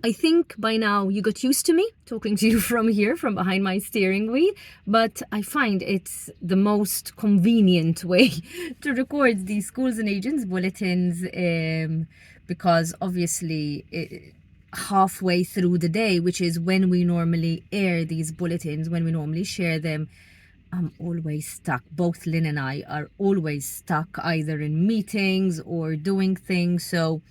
I think by now you got used to me talking to you from here, from behind my steering wheel, but I find it's the most convenient way to record these schools and agents bulletins, because obviously halfway through the day, which is when we normally air these bulletins, when we normally share them, I'm always stuck. Both Lynn and I are always stuck either in meetings or doing things. So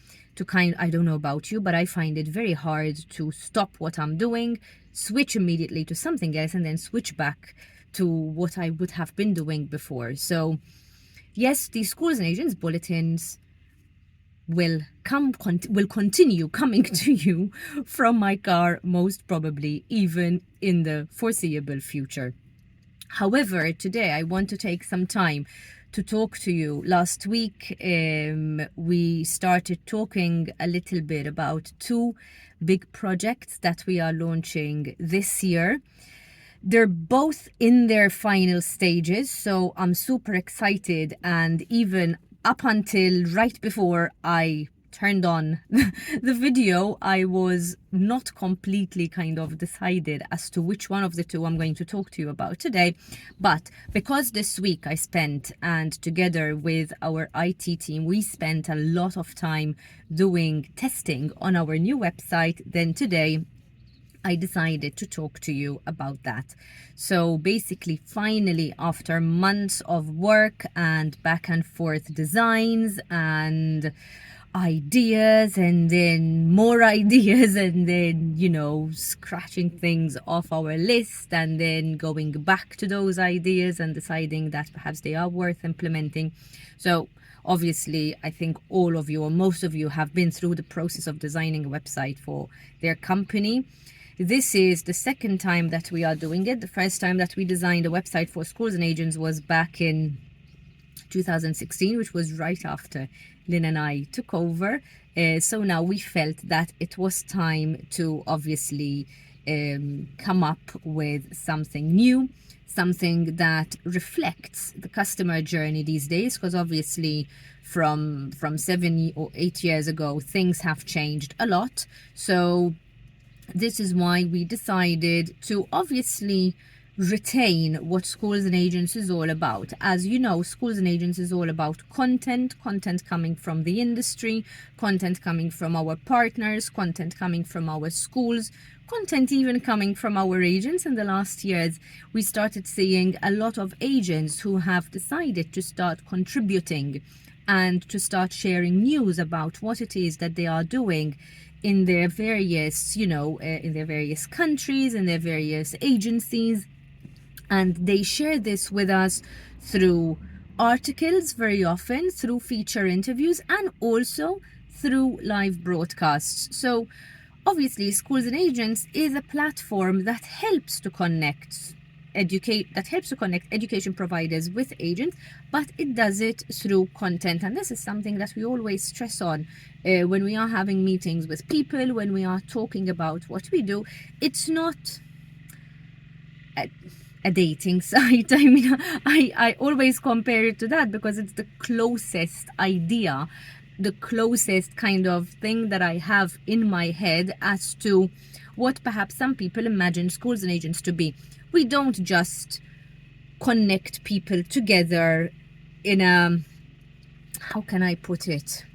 I don't know about you, but I find it very hard to stop what I'm doing, switch immediately to something else, and then switch back to what I would have been doing before. So yes, these schools and agents bulletins will continue coming to you from my car, most probably even in the foreseeable future. However, today I want to take some time to talk to you. Last week, we started talking a little bit about two big projects that we are launching this year. They're both in their final stages, so I'm super excited, and even up until right before I turned on the video, I was not completely kind of decided as to which one of the two I'm going to talk to you about today. But because this week I spent, and together with our IT team, we spent a lot of time doing testing on our new website, then today I decided to talk to you about that. So basically, finally, after months of work and back and forth designs and ideas, and then more ideas, and then, scratching things off our list, and then going back to those ideas and deciding that perhaps they are worth implementing. So obviously, I think all of you, or most of you, have been through the process of designing a website for their company. This is the second time that we are doing it. The first time that we designed a website for schools and agents was back in 2016, which was right after Lynn and I took over. So now we felt that it was time to obviously come up with something new, something that reflects the customer journey these days, because obviously from 7 or 8 years ago, things have changed a lot. So this is why we decided to obviously retain what schools and agents is all about. As you know, schools and agents is all about content coming from the industry, content coming from our partners, content coming from our schools, content even coming from our agents. In the last years, we started seeing a lot of agents who have decided to start contributing and to start sharing news about what it is that they are doing in their various, in their various countries, in their various agencies. And they share this with us through articles, very often through feature interviews, and also through live broadcasts. So obviously, Schools and Agents is a platform that helps to connect education providers with agents, but it does it through content. And this is something that we always stress on when we are having meetings with people, when we are talking about what we do. It's not a dating site. I mean, I always compare it to that because it's the closest idea, the closest kind of thing that I have in my head as to what perhaps some people imagine schools and agents to be. We don't just connect people together in a, how can I put it,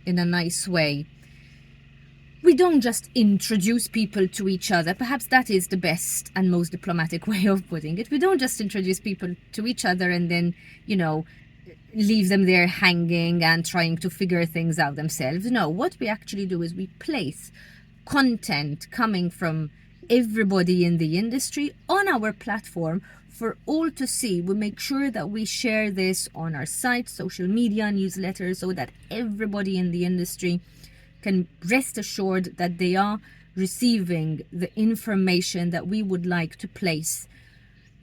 in a nice way. We don't just introduce people to each other. Perhaps that is the best and most diplomatic way of putting it. We don't just introduce people to each other and then, leave them there hanging and trying to figure things out themselves. No, what we actually do is we place content coming from everybody in the industry on our platform for all to see. We make sure that we share this on our site, social media, newsletters, so that everybody in the industry can rest assured that they are receiving the information that we would like to place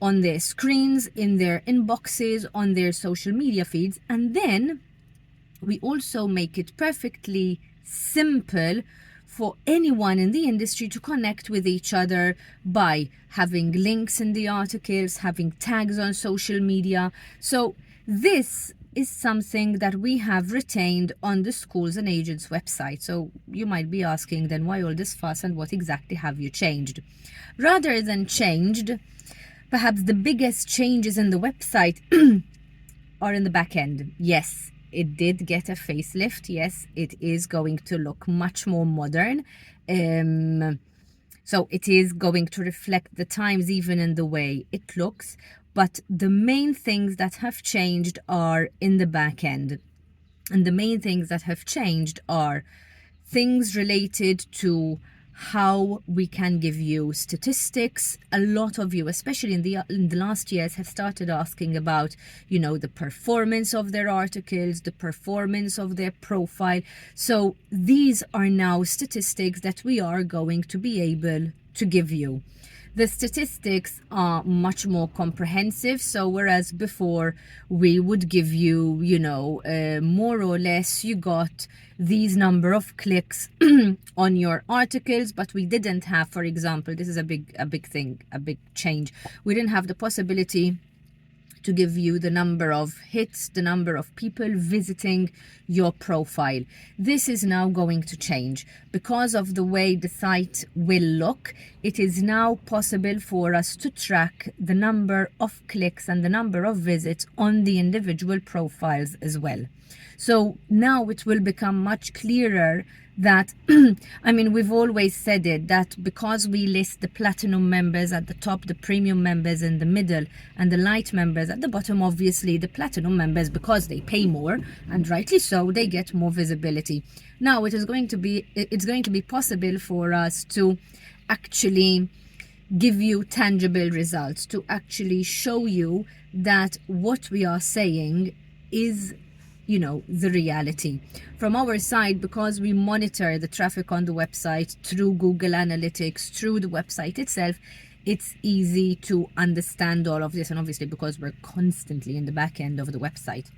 on their screens, in their inboxes, on their social media feeds. And then we also make it perfectly simple for anyone in the industry to connect with each other by having links in the articles, having tags on social media. So this is something that we have retained on the Schools and Agents website. So you might be asking, then why all this fuss and what exactly have you changed? Rather than changed, perhaps the biggest changes in the website are in the back end. Yes, it did get a facelift. Yes, it is going to look much more modern. So it is going to reflect the times even in the way it looks. But the main things that have changed are in the back end. And the main things that have changed are things related to how we can give you statistics. A lot of you, especially in the last years, have started asking about, you know, the performance of their articles, the performance of their profile. So these are now statistics that we are going to be able to give you. The statistics are much more comprehensive. So whereas before we would give you, you know, more or less you got these number of clicks on your articles, but we didn't have, for example, this is a big thing, a big change. We didn't have the possibility to give you the number of hits, the number of people visiting your profile. This is now going to change. Because of the way the site will look, it is now possible for us to track the number of clicks and the number of visits on the individual profiles as well. So now it will become much clearer that, I mean, we've always said it, that because we list the platinum members at the top, the premium members in the middle, and the light members at the bottom, obviously the platinum members, because they pay more, and rightly so, they get more visibility. Now it's going to be possible for us to actually give you tangible results, to actually show you that what we are saying is, you know, the reality. From our side, because we monitor the traffic on the website through Google Analytics, through the website itself, it's easy to understand all of this, and obviously because we're constantly in the back end of the website.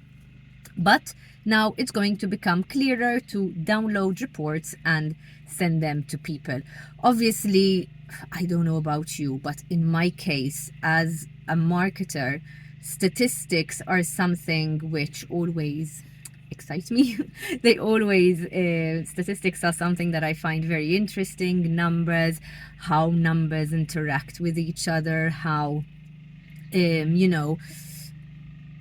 But now it's going to become clearer to download reports and send them to people. Obviously, I don't know about you, but in my case, as a marketer, statistics are something which always excite me. They always, statistics are something that I find very interesting. Numbers, how numbers interact with each other, how, you know,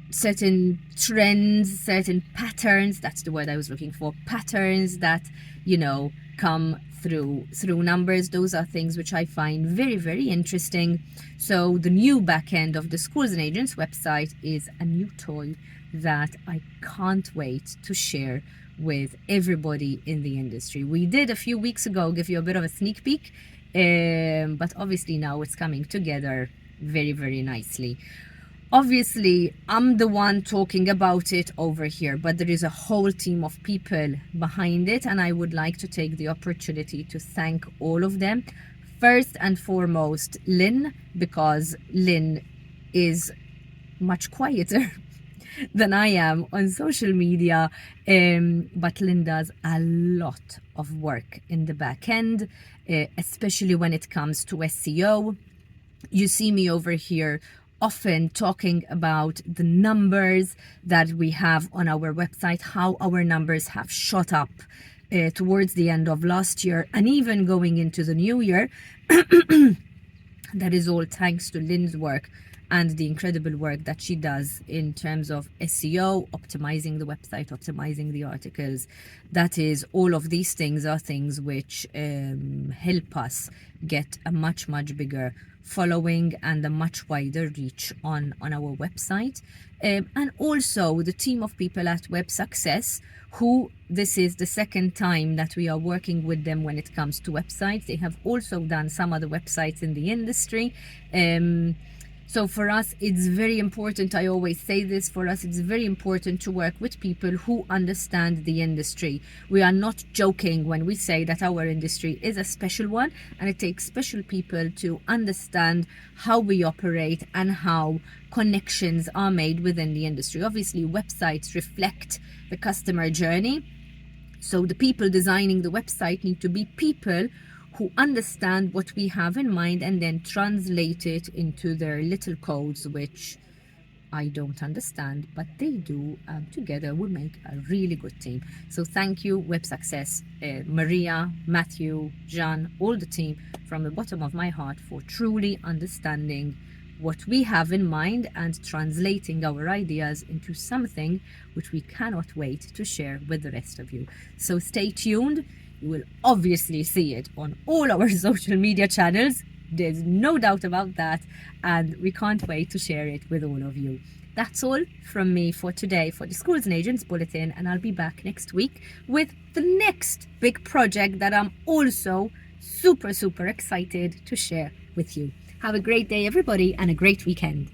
certain trends, certain patterns, that's the word I was looking for, patterns that, you know, come through numbers. Those are things which I find very, very interesting. So the new back end of the Schools and Agents website is a new toy that I can't wait to share with everybody in the industry. We did a few weeks ago give you a bit of a sneak peek, but obviously now it's coming together very, very nicely. Obviously, I'm the one talking about it over here, but there is a whole team of people behind it, and I would like to take the opportunity to thank all of them. First and foremost, Lynn, because Lynn is much quieter than I am on social media, but Lynn does a lot of work in the back end, especially when it comes to SEO. You see me over here often talking about the numbers that we have on our website, how our numbers have shot up towards the end of last year and even going into the new year. That is all thanks to Lynn's work and the incredible work that she does in terms of SEO, optimizing the website, optimizing the articles. That is, all of these things are things which help us get a much, much bigger following and a much wider reach on our website. And also the team of people at Web Success, who this is the second time that we are working with them when it comes to websites. They have also done some other websites in the industry. So for us, it's very important, I always say this, for us it's very important to work with people who understand the industry. We are not joking when we say that our industry is a special one, and it takes special people to understand how we operate and how connections are made within the industry. Obviously, websites reflect the customer journey, so the people designing the website need to be people who understand what we have in mind and then translate it into their little codes, which I don't understand, but they do. Together we make a really good team. So thank you, Web Success, Maria, Matthew, Jean, all the team, from the bottom of my heart, for truly understanding what we have in mind and translating our ideas into something which we cannot wait to share with the rest of you. So stay tuned. You will obviously see it on all our social media channels. There's no doubt about that, and we can't wait to share it with all of you. That's all from me for today for the Schools and Agents Bulletin, and I'll be back next week with the next big project that I'm also super excited to share with you. Have a great day, everybody, and a great weekend.